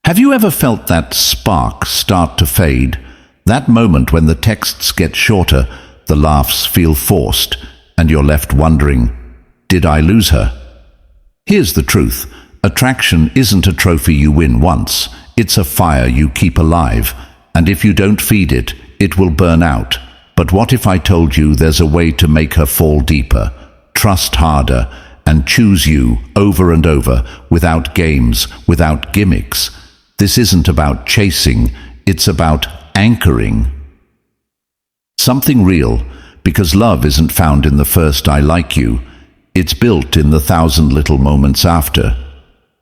Have you ever felt that spark start to fade? That moment when the texts get shorter, the laughs feel forced, and you're left wondering, did I lose her? Here's the truth. Attraction isn't a trophy you win once. It's a fire you keep alive. And if you don't feed it, it will burn out. But what if I told you there's a way to make her fall deeper, trust harder, and choose you over and over, without games, without gimmicks? This isn't about chasing, it's about anchoring. Something real, because love isn't found in the first "I like you." It's built in the 1,000 little moments after.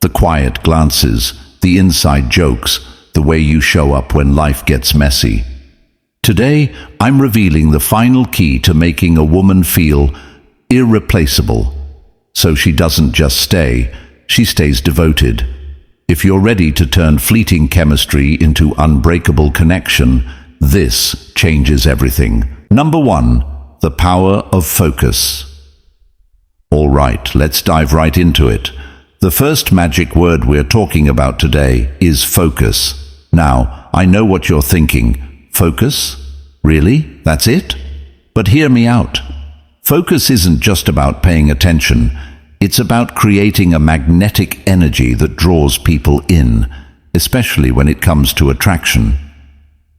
The quiet glances, the inside jokes, the way you show up when life gets messy. Today, I'm revealing the final key to making a woman feel irreplaceable. So she doesn't just stay, she stays devoted. If you're ready to turn fleeting chemistry into unbreakable connection, this changes everything. Number 1, the power of focus. All right, let's dive right into it. The first magic word we're talking about today is focus. Now, I know what you're thinking. Focus? Really? That's it? But hear me out. Focus isn't just about paying attention. It's about creating a magnetic energy that draws people in, especially when it comes to attraction.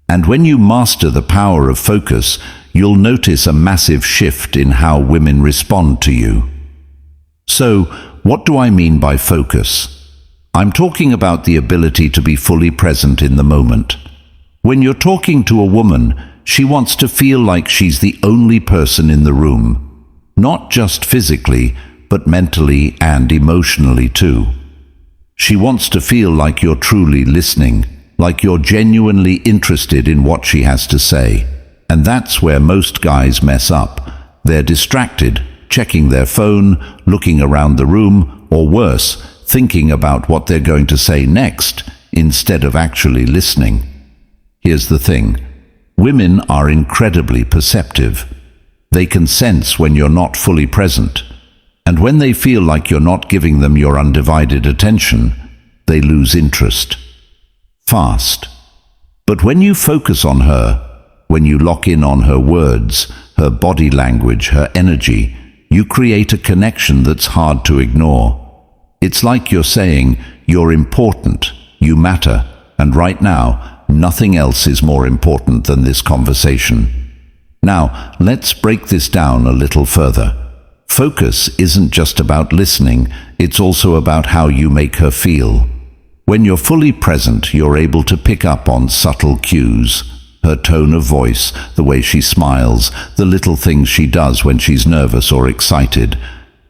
And when you master the power of focus, you'll notice a massive shift in how women respond to you. So, what do I mean by focus? I'm talking about the ability to be fully present in the moment. When you're talking to a woman, she wants to feel like she's the only person in the room. Not just physically, but mentally and emotionally too. She wants to feel like you're truly listening, like you're genuinely interested in what she has to say. And that's where most guys mess up. They're distracted, checking their phone, looking around the room, or worse, thinking about what they're going to say next, instead of actually listening. Here's the thing. Women are incredibly perceptive. They can sense when you're not fully present. And when they feel like you're not giving them your undivided attention, they lose interest. Fast. But when you focus on her, when you lock in on her words, her body language, her energy, you create a connection that's hard to ignore. It's like you're saying, you're important, you matter, and right now, nothing else is more important than this conversation. Now, let's break this down a little further. Focus isn't just about listening, it's also about how you make her feel. When you're fully present, you're able to pick up on subtle cues. Her tone of voice, the way she smiles, the little things she does when she's nervous or excited.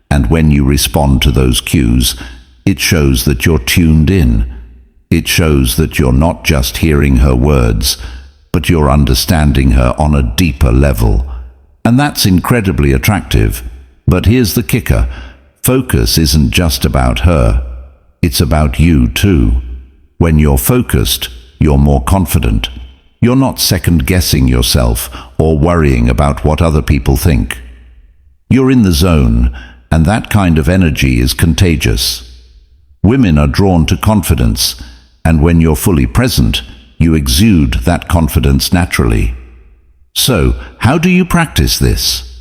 And when you respond to those cues, it shows that you're tuned in. It shows that you're not just hearing her words, but you're understanding her on a deeper level. And that's incredibly attractive. But here's the kicker. Focus isn't just about her. It's about you too. When you're focused, you're more confident. You're not second-guessing yourself or worrying about what other people think. You're in the zone, and that kind of energy is contagious. Women are drawn to confidence, and when you're fully present, you exude that confidence naturally. So, how do you practice this?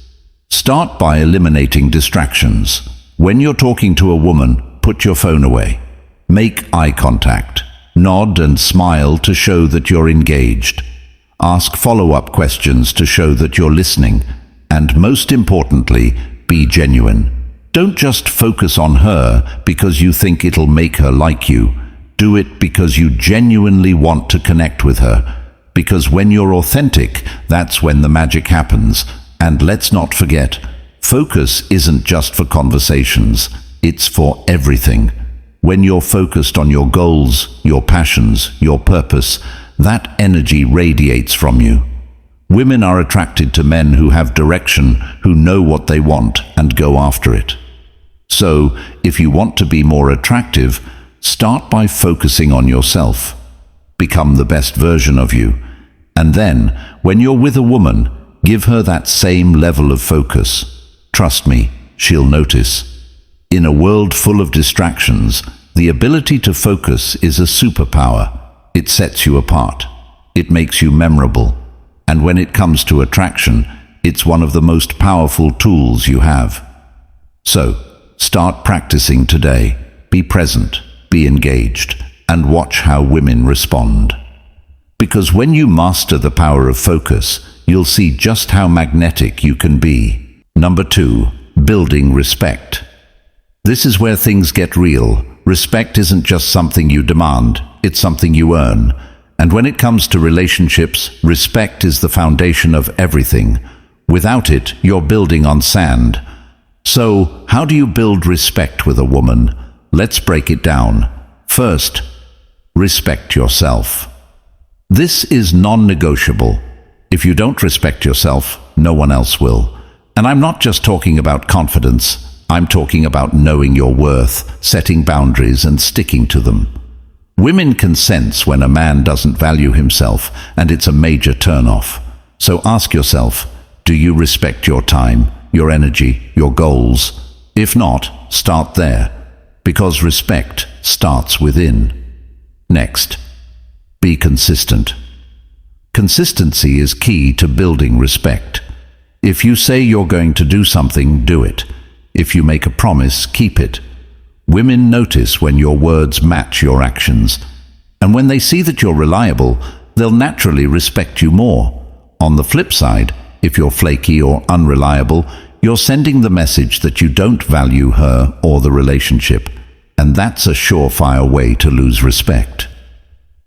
Start by eliminating distractions. When you're talking to a woman, put your phone away. Make eye contact. Nod and smile to show that you're engaged. Ask follow-up questions to show that you're listening. And most importantly, be genuine. Don't just focus on her because you think it'll make her like you. Do it because you genuinely want to connect with her. Because when you're authentic, that's when the magic happens. And let's not forget, focus isn't just for conversations, it's for everything. When you're focused on your goals, your passions, your purpose, that energy radiates from you. Women are attracted to men who have direction, who know what they want and go after it. So, if you want to be more attractive, start by focusing on yourself. Become the best version of you. And then, when you're with a woman, give her that same level of focus. Trust me, she'll notice. In a world full of distractions, The ability to focus is a superpower. It sets you apart. It makes you memorable. And when it comes to attraction, it's one of the most powerful tools you have. So, start practicing today. Be present, be engaged, and watch how women respond. Because when you master the power of focus, you'll see just how magnetic you can be. Number 2, building respect. This is where things get real. Respect isn't just something you demand, it's something you earn. And when it comes to relationships, respect is the foundation of everything. Without it, you're building on sand. So, how do you build respect with a woman? Let's break it down. First, respect yourself. This is non-negotiable. If you don't respect yourself, no one else will. And I'm not just talking about confidence. I'm talking about knowing your worth, setting boundaries, and sticking to them. Women can sense when a man doesn't value himself, and it's a major turn-off. So ask yourself, do you respect your time, your energy, your goals? If not, start there, because respect starts within. Next, be consistent. Consistency is key to building respect. If you say you're going to do something, do it. If you make a promise, keep it. Women notice when your words match your actions, and when they see that you're reliable, they'll naturally respect you more. On the flip side, if you're flaky or unreliable, you're sending the message that you don't value her or the relationship, and that's a surefire way to lose respect.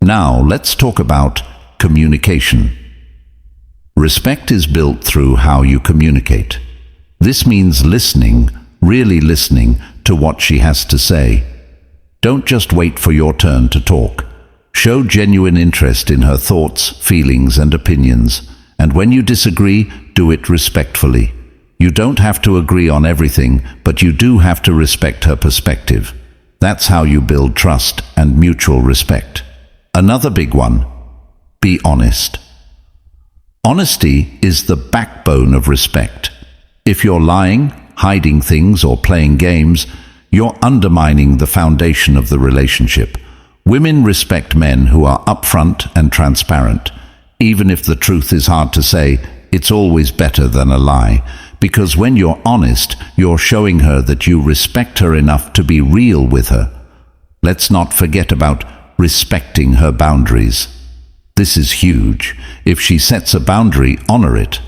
Now, let's talk about communication. Respect is built through how you communicate. This means listening, really listening to what she has to say. Don't just wait for your turn to talk. Show genuine interest in her thoughts, feelings, and opinions. And when you disagree, do it respectfully. You don't have to agree on everything, but you do have to respect her perspective. That's how you build trust and mutual respect. Another big one, be honest. Honesty is the backbone of respect. If you're lying, hiding things, or playing games, you're undermining the foundation of the relationship. Women respect men who are upfront and transparent. Even if the truth is hard to say, it's always better than a lie. Because when you're honest, you're showing her that you respect her enough to be real with her. Let's not forget about respecting her boundaries. This is huge. If she sets a boundary, honor it.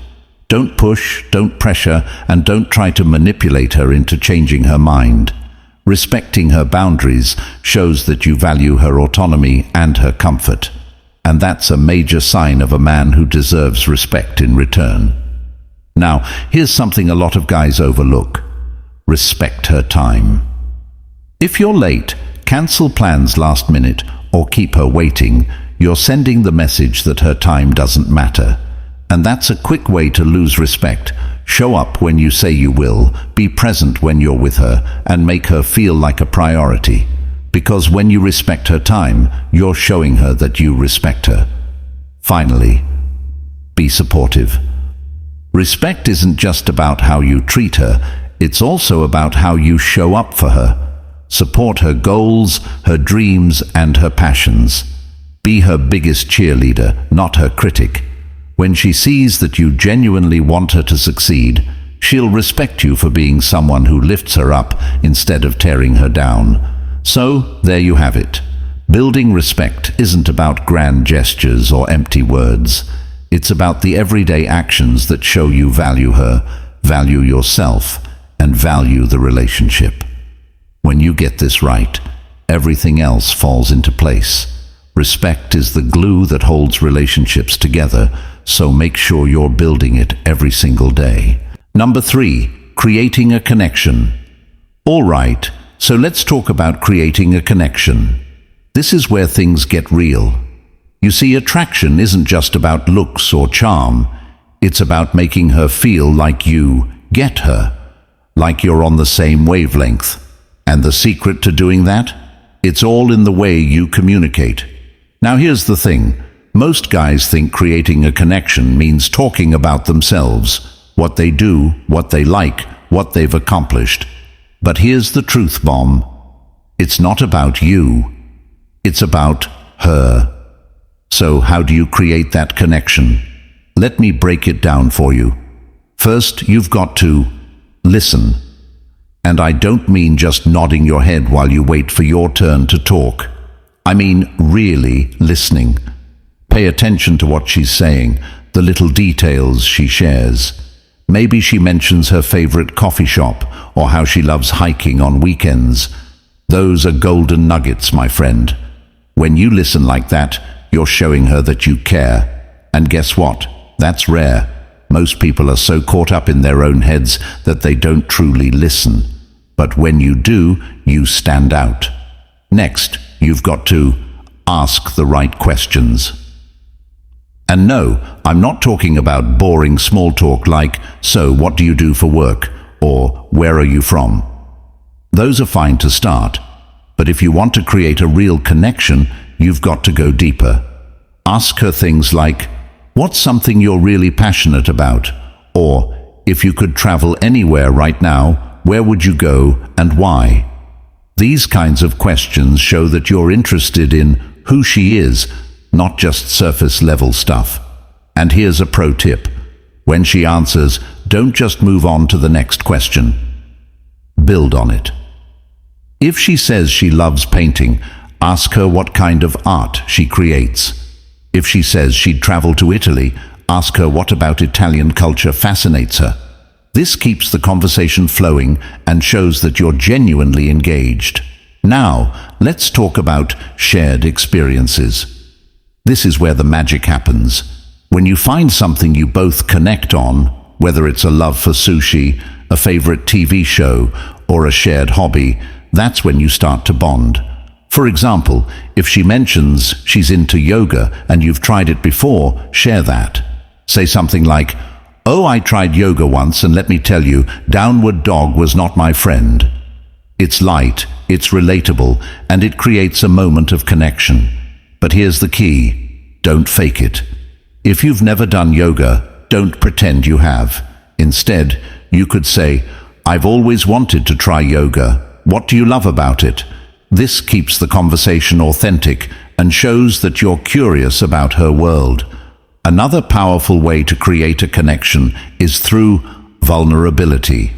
Don't push, don't pressure, and don't try to manipulate her into changing her mind. Respecting her boundaries shows that you value her autonomy and her comfort. And that's a major sign of a man who deserves respect in return. Now, here's something a lot of guys overlook. Respect her time. If you're late, cancel plans last minute, or keep her waiting, you're sending the message that her time doesn't matter. And that's a quick way to lose respect. Show up when you say you will, be present when you're with her, and make her feel like a priority. Because when you respect her time, you're showing her that you respect her. Finally, be supportive. Respect isn't just about how you treat her, it's also about how you show up for her. Support her goals, her dreams, and her passions. Be her biggest cheerleader, not her critic. When she sees that you genuinely want her to succeed, she'll respect you for being someone who lifts her up instead of tearing her down. So, there you have it. Building respect isn't about grand gestures or empty words. It's about the everyday actions that show you value her, value yourself, and value the relationship. When you get this right, everything else falls into place. Respect is the glue that holds relationships together, so make sure you're building it every single day. Number 3, creating a connection. All right, so let's talk about creating a connection. This is where things get real. You see, attraction isn't just about looks or charm. It's about making her feel like you get her, like you're on the same wavelength. And the secret to doing that? It's all in the way you communicate. Now here's the thing. Most guys think creating a connection means talking about themselves, what they do, what they like, what they've accomplished. But here's the truth bomb. It's not about you. It's about her. So how do you create that connection? Let me break it down for you. First, you've got to listen. And I don't mean just nodding your head while you wait for your turn to talk. I mean really listening. Pay attention to what she's saying, the little details she shares. Maybe she mentions her favorite coffee shop or how she loves hiking on weekends. Those are golden nuggets, my friend. When you listen like that, you're showing her that you care. And guess what? That's rare. Most people are so caught up in their own heads that they don't truly listen. But when you do, you stand out. Next, you've got to ask the right questions. And no, I'm not talking about boring small talk like, "So, what do you do for work?" or "Where are you from?" Those are fine to start. But if you want to create a real connection, you've got to go deeper. Ask her things like, "What's something you're really passionate about?" Or, "If you could travel anywhere right now, where would you go and why?" These kinds of questions show that you're interested in who she is, not just surface level stuff. And here's a pro tip. When she answers, don't just move on to the next question. Build on it. If she says she loves painting, ask her what kind of art she creates. If she says she'd travel to Italy, ask her what about Italian culture fascinates her. This keeps the conversation flowing and shows that you're genuinely engaged. Now, let's talk about shared experiences. This is where the magic happens. When you find something you both connect on, whether it's a love for sushi, a favorite TV show, or a shared hobby, that's when you start to bond. For example, if she mentions she's into yoga and you've tried it before, share that. Say something like, "Oh, I tried yoga once and let me tell you, downward dog was not my friend." It's light, it's relatable, and it creates a moment of connection. But here's the key. Don't fake it. If you've never done yoga, don't pretend you have. Instead, you could say, "I've always wanted to try yoga. What do you love about it?" This keeps the conversation authentic and shows that you're curious about her world. Another powerful way to create a connection is through vulnerability.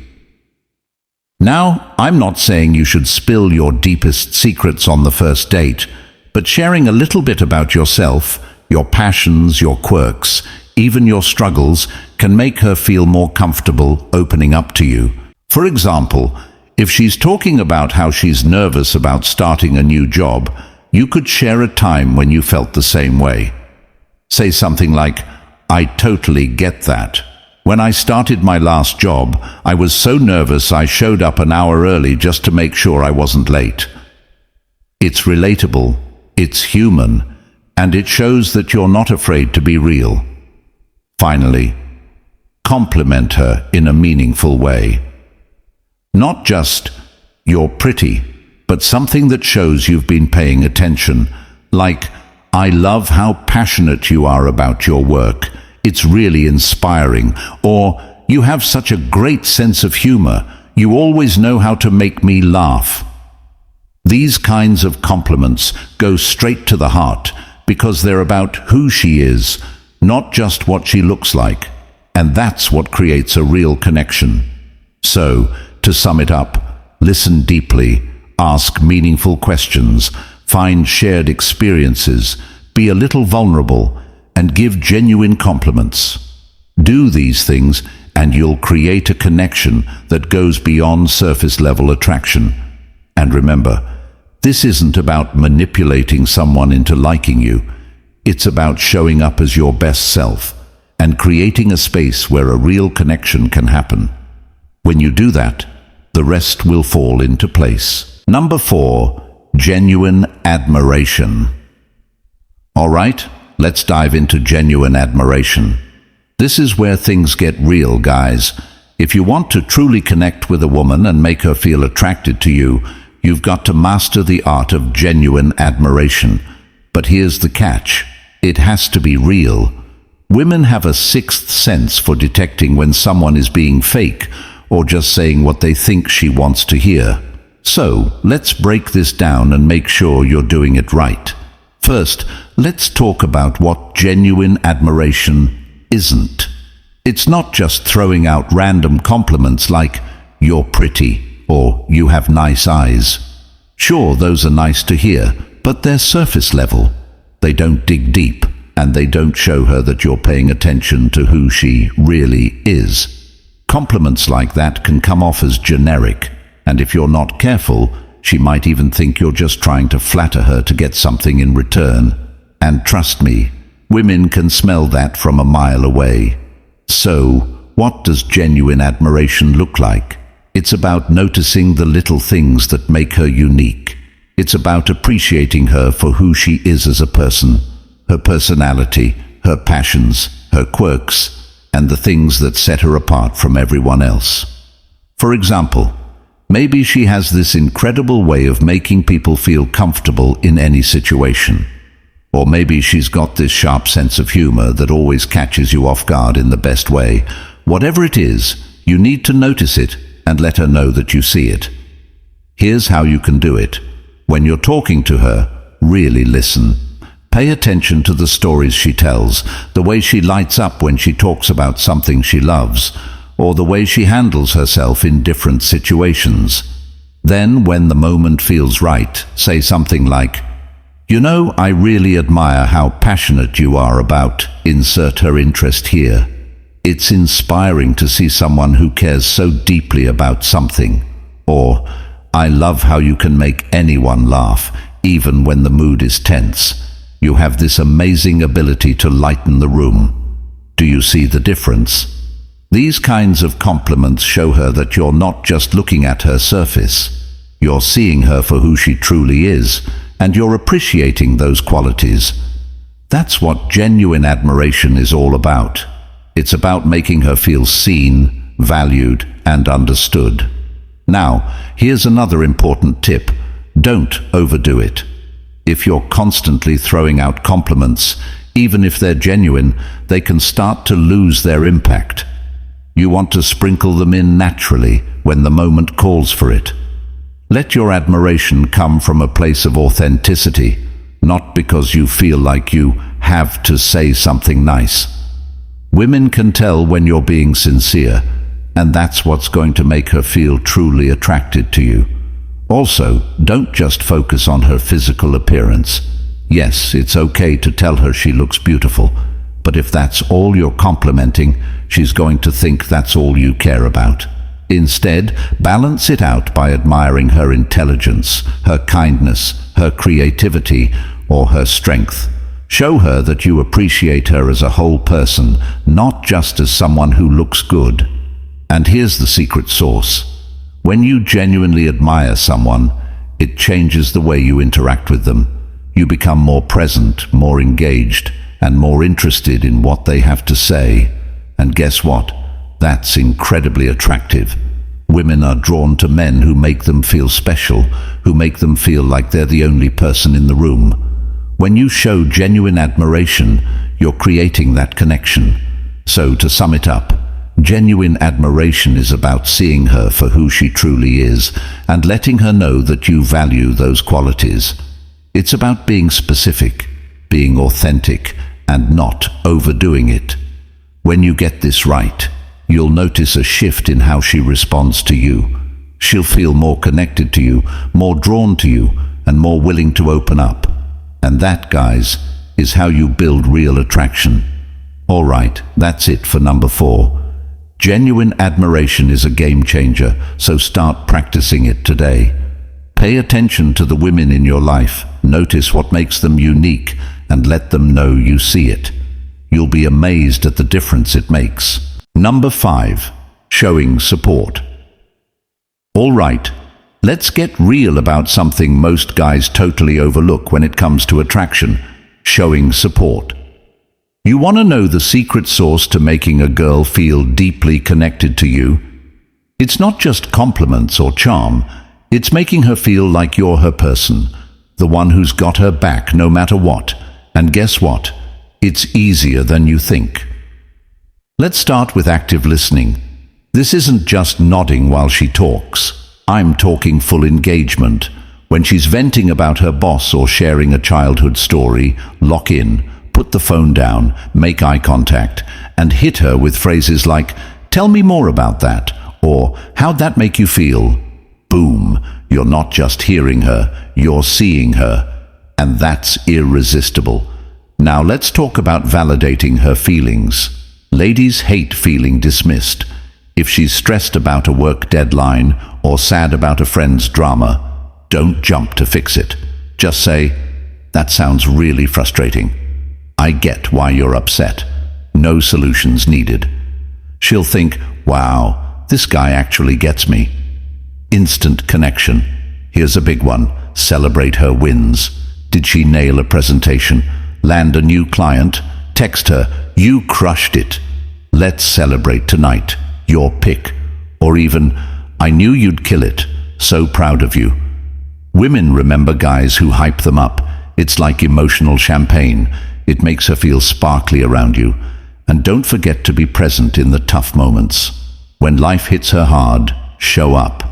Now, I'm not saying you should spill your deepest secrets on the first date, but sharing a little bit about yourself, your passions, your quirks, even your struggles, can make her feel more comfortable opening up to you. For example, if she's talking about how she's nervous about starting a new job, you could share a time when you felt the same way. Say something like, "I totally get that. When I started my last job, I was so nervous I showed up an hour early just to make sure I wasn't late." It's relatable, it's human, and it shows that you're not afraid to be real. Finally, compliment her in a meaningful way. Not just, "You're pretty," but something that shows you've been paying attention, like, "I love how passionate you are about your work. It's really inspiring," or "You have such a great sense of humor. You always know how to make me laugh." These kinds of compliments go straight to the heart because they're about who she is, not just what she looks like. And that's what creates a real connection. So, to sum it up, listen deeply, ask meaningful questions, find shared experiences, be a little vulnerable, and give genuine compliments. Do these things and you'll create a connection that goes beyond surface-level attraction. And remember, this isn't about manipulating someone into liking you. It's about showing up as your best self and creating a space where a real connection can happen. When you do that, the rest will fall into place. Number 4, genuine admiration. All right, let's dive into genuine admiration. This is where things get real, guys. If you want to truly connect with a woman and make her feel attracted to you, you've got to master the art of genuine admiration. But here's the catch. It has to be real. Women have a sixth sense for detecting when someone is being fake or just saying what they think she wants to hear. So, let's break this down and make sure you're doing it right. First, let's talk about what genuine admiration isn't. It's not just throwing out random compliments like, "You're pretty," or "You have nice eyes." Sure, those are nice to hear, but they're surface level. They don't dig deep, and they don't show her that you're paying attention to who she really is. Compliments like that can come off as generic, and if you're not careful, she might even think you're just trying to flatter her to get something in return. And trust me, women can smell that from a mile away. So, what does genuine admiration look like? It's about noticing the little things that make her unique. It's about appreciating her for who she is as a person, her personality, her passions, her quirks, and the things that set her apart from everyone else. For example, maybe she has this incredible way of making people feel comfortable in any situation. Or maybe she's got this sharp sense of humor that always catches you off guard in the best way. Whatever it is, you need to notice it and let her know that you see it. Here's how you can do it. When you're talking to her, really listen. Pay attention to the stories she tells, the way she lights up when she talks about something she loves, or the way she handles herself in different situations. Then, when the moment feels right, say something like, "You know, I really admire how passionate you are about," insert her interest here. It's inspiring to see someone who cares so deeply about something. Or, "I love how you can make anyone laugh, even when the mood is tense. You have this amazing ability to lighten the room. Do you see the difference?" These kinds of compliments show her that you're not just looking at her surface. You're seeing her for who she truly is, and you're appreciating those qualities. That's what genuine admiration is all about. It's about making her feel seen, valued, and understood. Now, here's another important tip. Don't overdo it. If you're constantly throwing out compliments, even if they're genuine, they can start to lose their impact. You want to sprinkle them in naturally when the moment calls for it. Let your admiration come from a place of authenticity, not because you feel like you have to say something nice. Women can tell when you're being sincere, and that's what's going to make her feel truly attracted to you. Also, don't just focus on her physical appearance. Yes, it's okay to tell her she looks beautiful, but if that's all you're complimenting, she's going to think that's all you care about. Instead, balance it out by admiring her intelligence, her kindness, her creativity, or her strength. Show her that you appreciate her as a whole person, not just as someone who looks good. And here's the secret sauce. When you genuinely admire someone, it changes the way you interact with them. You become more present, more engaged, and more interested in what they have to say. And guess what? That's incredibly attractive. Women are drawn to men who make them feel special, who make them feel like they're the only person in the room. When you show genuine admiration, you're creating that connection. So, to sum it up, genuine admiration is about seeing her for who she truly is and letting her know that you value those qualities. It's about being specific, being authentic, and not overdoing it. When you get this right, you'll notice a shift in how she responds to you. She'll feel more connected to you, more drawn to you, and more willing to open up. And that, guys, is how you build real attraction. All right, that's it for number 4. Genuine admiration is a game changer, so start practicing it today. Pay attention to the women in your life, notice what makes them unique, and let them know you see it. You'll be amazed at the difference it makes. Number 5, showing support. All right, let's get real about something most guys totally overlook when it comes to attraction: showing support. You want to know the secret sauce to making a girl feel deeply connected to you? It's not just compliments or charm, it's making her feel like you're her person, the one who's got her back no matter what. And guess what? It's easier than you think. Let's start with active listening. This isn't just nodding while she talks. I'm talking full engagement. When she's venting about her boss or sharing a childhood story, lock in, put the phone down, make eye contact, and hit her with phrases like, "Tell me more about that," or "How'd that make you feel?" Boom, you're not just hearing her, you're seeing her. And that's irresistible. Now let's talk about validating her feelings. Ladies hate feeling dismissed. If she's stressed about a work deadline or sad about a friend's drama, don't jump to fix it. Just say, "That sounds really frustrating. I get why you're upset." No solutions needed. She'll think, "Wow, this guy actually gets me." Instant connection. Here's a big one. Celebrate her wins. Did she nail a presentation? Land a new client? Text her, "You crushed it. Let's celebrate tonight. Your pick." Or even, "I knew you'd kill it. So proud of you." Women remember guys who hype them up. It's like emotional champagne. It makes her feel sparkly around you. And don't forget to be present in the tough moments. When life hits her hard, show up.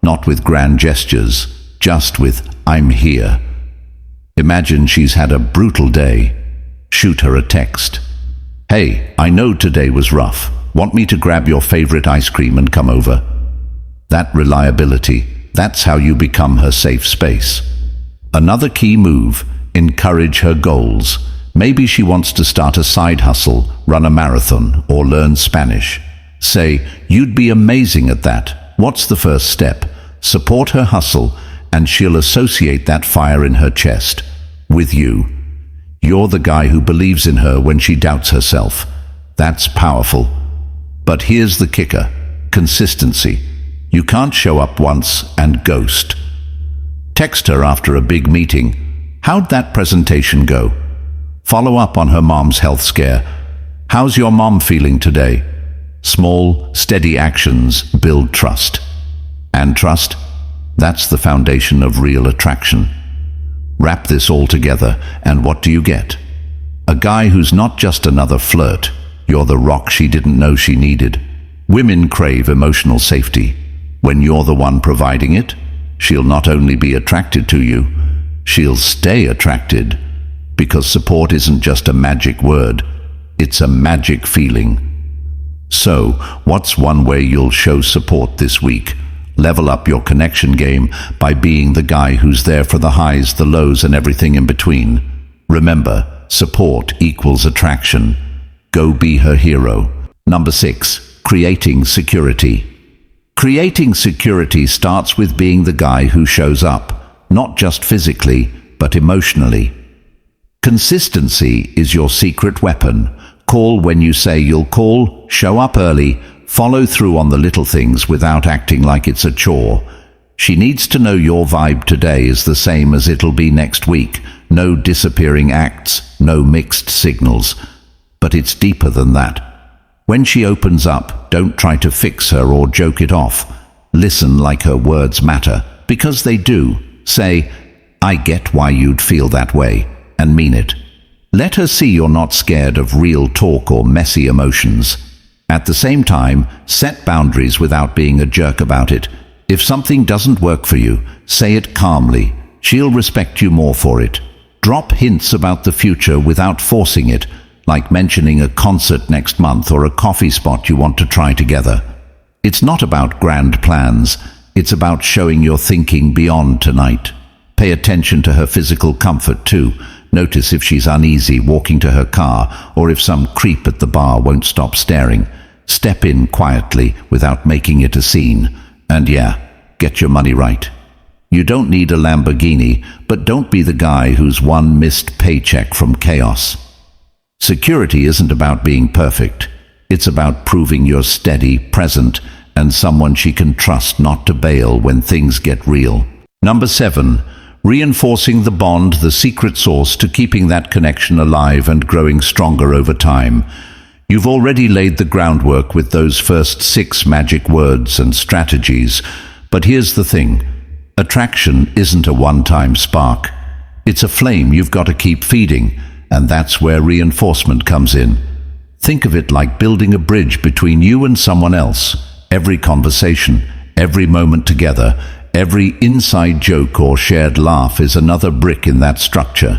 Not with grand gestures, just with, "I'm here." Imagine she's had a brutal day. Shoot her a text. "Hey, I know today was rough. Want me to grab your favorite ice cream and come over?" That reliability, that's how you become her safe space. Another key move, encourage her goals. Maybe she wants to start a side hustle, run a marathon, or learn Spanish. Say, "You'd be amazing at that. What's the first step?" Support her hustle, and she'll associate that fire in her chest with you. You're the guy who believes in her when she doubts herself. That's powerful. But here's the kicker: consistency. You can't show up once and ghost. Text her after a big meeting. "How'd that presentation go?" Follow up on her mom's health scare. "How's your mom feeling today?" Small, steady actions build trust. And trust, that's the foundation of real attraction. Wrap this all together, and what do you get? A guy who's not just another flirt. You're the rock she didn't know she needed. Women crave emotional safety. When you're the one providing it, she'll not only be attracted to you, she'll stay attracted. Because support isn't just a magic word, it's a magic feeling. So, what's one way you'll show support this week? Level up your connection game by being the guy who's there for the highs, the lows, and everything in between. Remember, support equals attraction. Go be her hero. Number 6, creating security. Creating security starts with being the guy who shows up, not just physically, but emotionally. Consistency is your secret weapon. Call when you say you'll call, show up early, follow through on the little things without acting like it's a chore. She needs to know your vibe today is the same as it'll be next week. No disappearing acts, no mixed signals. But it's deeper than that. When she opens up, don't try to fix her or joke it off. Listen like her words matter, because they do. Say, "I get why you'd feel that way," and mean it. Let her see you're not scared of real talk or messy emotions. At the same time, set boundaries without being a jerk about it. If something doesn't work for you, say it calmly. She'll respect you more for it. Drop hints about the future without forcing it, like mentioning a concert next month or a coffee spot you want to try together. It's not about grand plans. It's about showing you're thinking beyond tonight. Pay attention to her physical comfort too. Notice if she's uneasy walking to her car or if some creep at the bar won't stop staring. Step in quietly without making it a scene. And yeah, get your money right. You don't need a Lamborghini, but don't be the guy who's one missed paycheck from chaos. Security isn't about being perfect. It's about proving you're steady, present, and someone she can trust not to bail when things get real. Number 7, reinforcing the bond, the secret sauce to keeping that connection alive and growing stronger over time. You've already laid the groundwork with those first 6 magic words and strategies, but here's the thing. Attraction isn't a one-time spark. It's a flame you've got to keep feeding, and that's where reinforcement comes in. Think of it like building a bridge between you and someone else. Every conversation, Every moment together, every inside joke or shared laugh is another brick in that structure.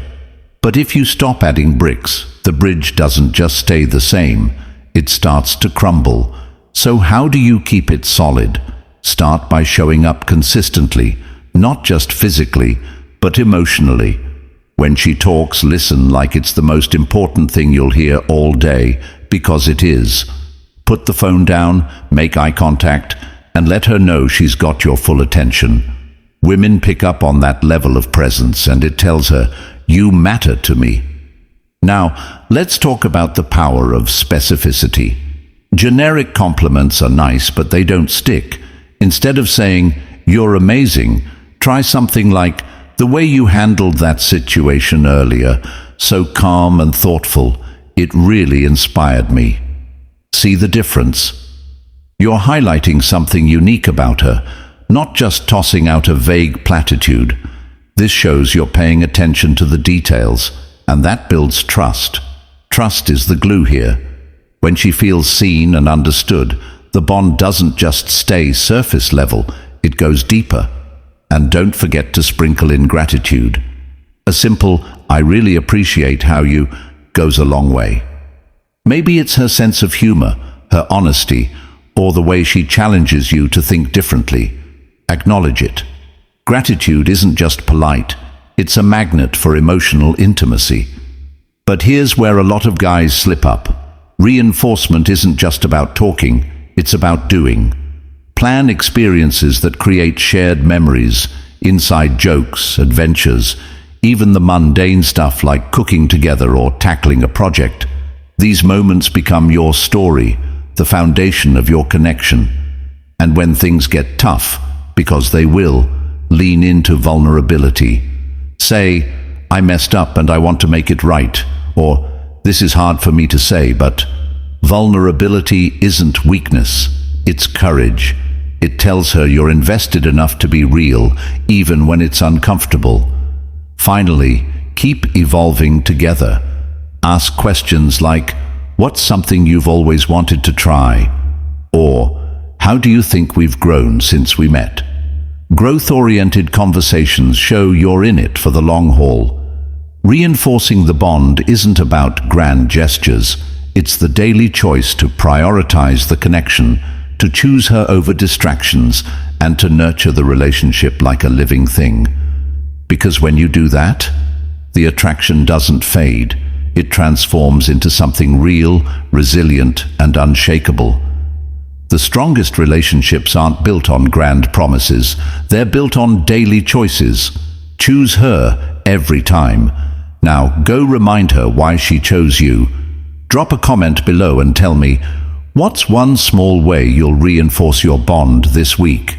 But if you stop adding bricks, the bridge doesn't just stay the same, it starts to crumble. So how do you keep it solid? Start by showing up consistently, not just physically, but emotionally. When she talks, listen like it's the most important thing you'll hear all day, because it is. Put the phone down, make eye contact, and let her know she's got your full attention. Women pick up on that level of presence, and it tells her, "You matter to me." Now, let's talk about the power of specificity. Generic compliments are nice, but they don't stick. Instead of saying, "You're amazing," try something like, "The way you handled that situation earlier, so calm and thoughtful, it really inspired me." See the difference? You're highlighting something unique about her, not just tossing out a vague platitude. This shows you're paying attention to the details, and that builds trust. Trust is the glue here. When she feels seen and understood, the bond doesn't just stay surface level, it goes deeper. And don't forget to sprinkle in gratitude. A simple, "I really appreciate how you," goes a long way. Maybe it's her sense of humor, her honesty, or the way she challenges you to think differently. Acknowledge it. Gratitude isn't just polite, it's a magnet for emotional intimacy. But here's where a lot of guys slip up. Reinforcement isn't just about talking, it's about doing. Plan experiences that create shared memories, inside jokes, adventures, even the mundane stuff like cooking together or tackling a project. These moments become your story, the foundation of your connection. And when things get tough, because they will, lean into vulnerability. Say, "I messed up and I want to make it right," or "This is hard for me to say, but..." Vulnerability isn't weakness, it's courage. It tells her you're invested enough to be real, even when it's uncomfortable. Finally, keep evolving together. Ask questions like, "What's something you've always wanted to try?" Or, "How do you think we've grown since we met?" Growth-oriented conversations show you're in it for the long haul. Reinforcing the bond isn't about grand gestures. It's the daily choice to prioritize the connection, to choose her over distractions, and to nurture the relationship like a living thing. Because when you do that, the attraction doesn't fade. It transforms into something real, resilient, and unshakable. The strongest relationships aren't built on grand promises. They're built on daily choices. Choose her every time. Now, go remind her why she chose you. Drop a comment below and tell me, what's one small way you'll reinforce your bond this week?